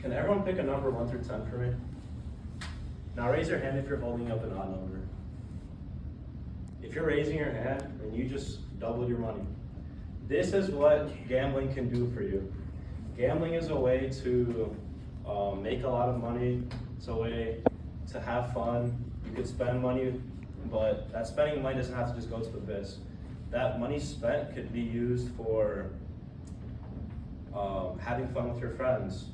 Can everyone pick a number 1 through 10 for me? Now raise your hand if you're holding up an odd number. If you're raising your hand, then you just doubled your money. This is what gambling can do for you. Gambling is a way to make a lot of money. It's a way to have fun. You could spend money, but that spending money doesn't have to just go to the biz. That money spent could be used for having fun with your friends,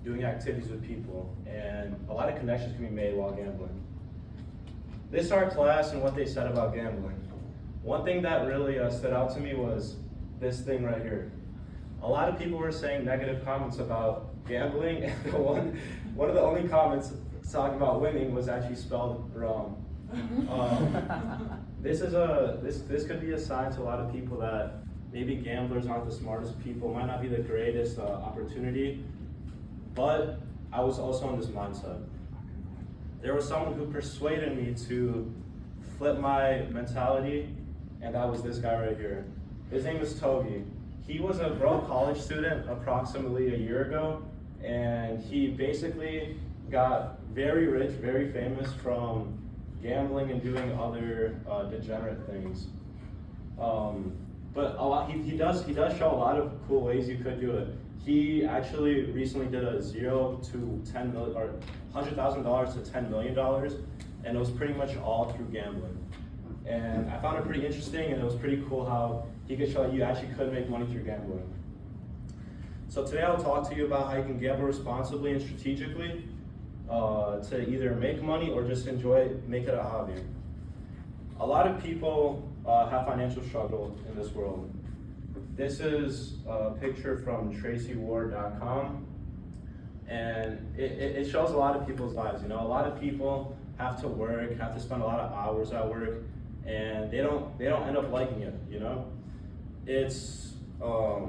doing activities with people, and a lot of connections can be made while gambling. This is our class and what they said about gambling. One thing that really stood out to me was this thing right here. A lot of people were saying negative comments about gambling, and one of the only comments talking about winning was actually spelled wrong. This could be a sign to a lot of people that maybe gamblers aren't the smartest people, might not be the greatest opportunity, but I was also in this mindset. There was someone who persuaded me to flip my mentality, and that was this guy right here. His name is Togi. He was a broke college student approximately a year ago, and he basically got very rich, very famous from gambling and doing other degenerate things. But he does show a lot of cool ways you could do it. He actually recently did a $0 to $10 million, or $100,000 to $10 million, and it was pretty much all through gambling. And I found it pretty interesting, and it was pretty cool how he could show that you actually could make money through gambling. So today I'll talk to you about how you can gamble responsibly and strategically to either make money or just enjoy it, make it a hobby. A lot of people have financial struggle in this world. This is a picture from tracyward.com, and it shows a lot of people's lives. You know, a lot of people have to work, have to spend a lot of hours at work, and they don't end up liking it. You know, it's a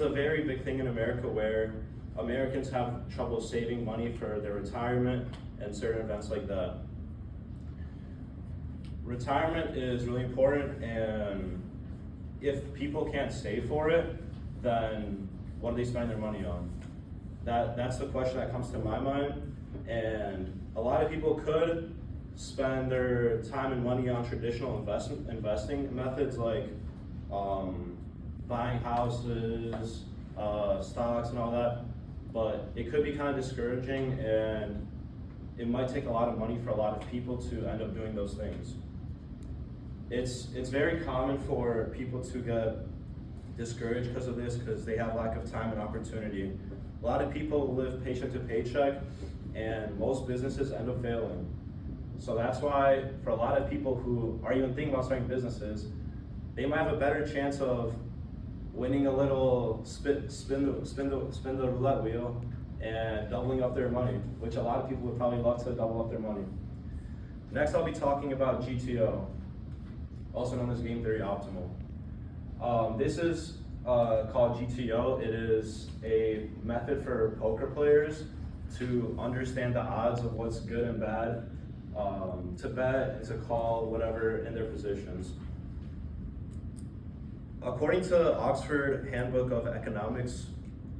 very big thing in America where Americans have trouble saving money for their retirement and certain events like that. Retirement is really important, and if people can't save for it, then what are they spending their money on? That's the question that comes to my mind. And a lot of people could spend their time and money on traditional investing methods like buying houses, stocks and all that, but it could be kind of discouraging, and it might take a lot of money for a lot of people to end up doing those things. It's very common for people to get discouraged because of this, because they have lack of time and opportunity. A lot of people live paycheck to paycheck, and most businesses end up failing. So that's why for a lot of people who are even thinking about starting businesses, they might have a better chance of winning a little spin the roulette wheel and doubling up their money, which a lot of people would probably love to double up their money. Next, I'll be talking about GTO, also known as Game Theory Optimal. This is called GTO. It is a method for poker players to understand the odds of what's good and bad, to bet and to call whatever in their positions. According to Oxford Handbook of the Economics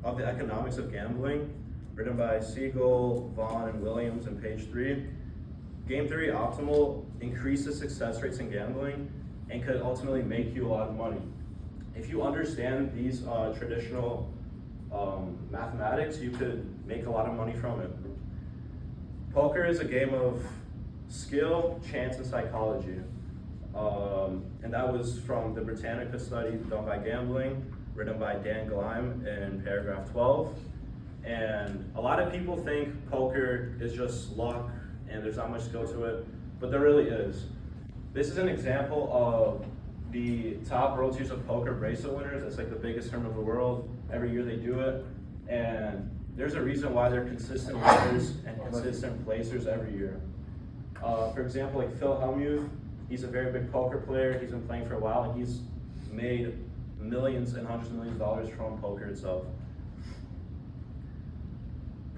of Gambling, written by Siegel, Vaughn, and Williams on page 3, Game Theory Optimal increases success rates in gambling and could ultimately make you a lot of money. If you understand these traditional mathematics, you could make a lot of money from it. Poker is a game of skill, chance, and psychology. And that was from the Britannica study done by Gambling, written by Dan Gleim in paragraph 12. And a lot of people think poker is just luck and there's not much skill to it, but there really is. This is an example of the top World Series of Poker bracelet winners. It's like the biggest tournament of the world. Every year they do it. And there's a reason why they're consistent winners and consistent placers every year. For example, like Phil Hellmuth, he's a very big poker player. He's been playing for a while, and he's made millions and hundreds of millions of dollars from poker itself.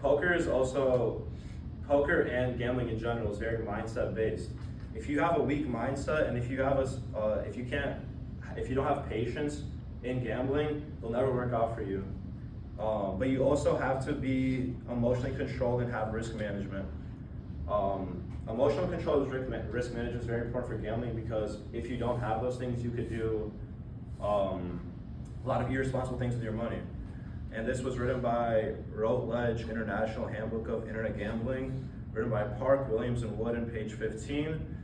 Poker and gambling in general is very mindset based. If you have a weak mindset, and if you don't have patience in gambling, it'll never work out for you. But you also have to be emotionally controlled and have risk management. Emotional control is risk management is very important for gambling, because if you don't have those things, you could do a lot of irresponsible things with your money. And this was written by Routledge International Handbook of Internet Gambling, written by Park, Williams, and Wood on page 15.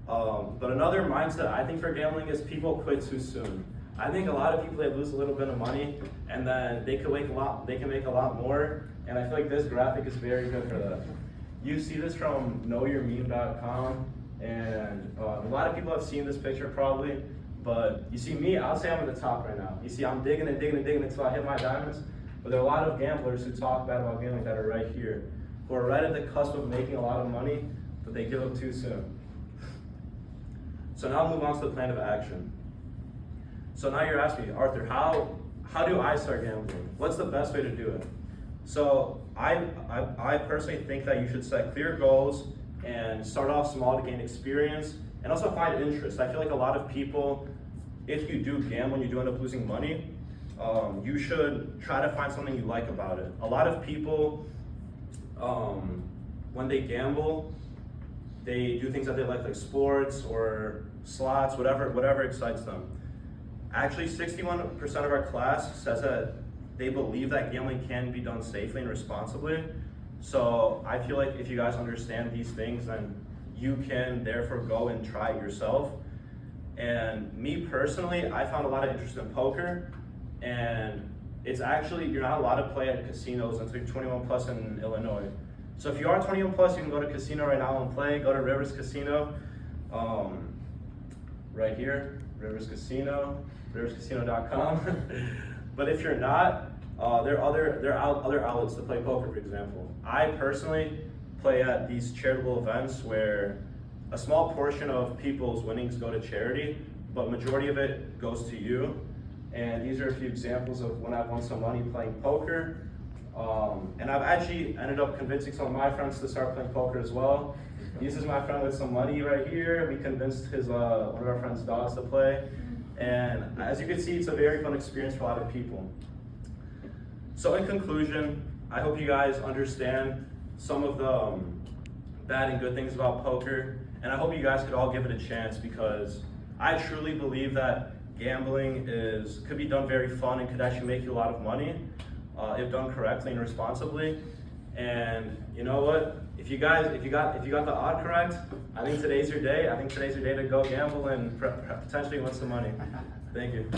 But another mindset I think for gambling is people quit too soon. I think a lot of people, they lose a little bit of money and then they can make a lot more. And I feel like this graphic is very good for that. You see this from knowyourmeme.com, and a lot of people have seen this picture probably, but you see me, I'll say I'm at the top right now. You see I'm digging and digging and digging until I hit my diamonds, but there are a lot of gamblers who talk bad about gambling that are right here, who are right at the cusp of making a lot of money, but they give up too soon. So now I'll move on to the plan of action. So now you're asking me, Arthur, how do I start gambling? What's the best way to do it? So I personally think that you should set clear goals and start off small to gain experience, and also find interest. I feel like a lot of people, if you do gamble and you do end up losing money, you should try to find something you like about it. A lot of people, when they gamble, they do things that they like sports or slots, whatever excites them. Actually, 61% of our class says that they believe that gambling can be done safely and responsibly. So I feel like if you guys understand these things, then you can therefore go and try it yourself. And me personally, I found a lot of interest in poker, and it's actually, you're not allowed to play at casinos until you're 21 plus in Illinois. So if you are 21 plus, you can go to casino right now and play. Go to Rivers Casino, right here, Rivers Casino, riverscasino.com. But if you're not, there are other outlets to play poker, for example. I personally play at these charitable events where a small portion of people's winnings go to charity, but majority of it goes to you. And these are a few examples of when I've won some money playing poker. And I've actually ended up convincing some of my friends to start playing poker as well. This is my friend with some money right here. We convinced his one of our friend's dogs to play. And as you can see, it's a very fun experience for a lot of people. So in conclusion, I hope you guys understand some of the bad and good things about poker. And I hope you guys could all give it a chance, because I truly believe that gambling could be done very fun and could actually make you a lot of money if done correctly and responsibly. And you know what? If you got the odd correct, I think today's your day. I think today's your day to go gamble and potentially win some money. Thank you.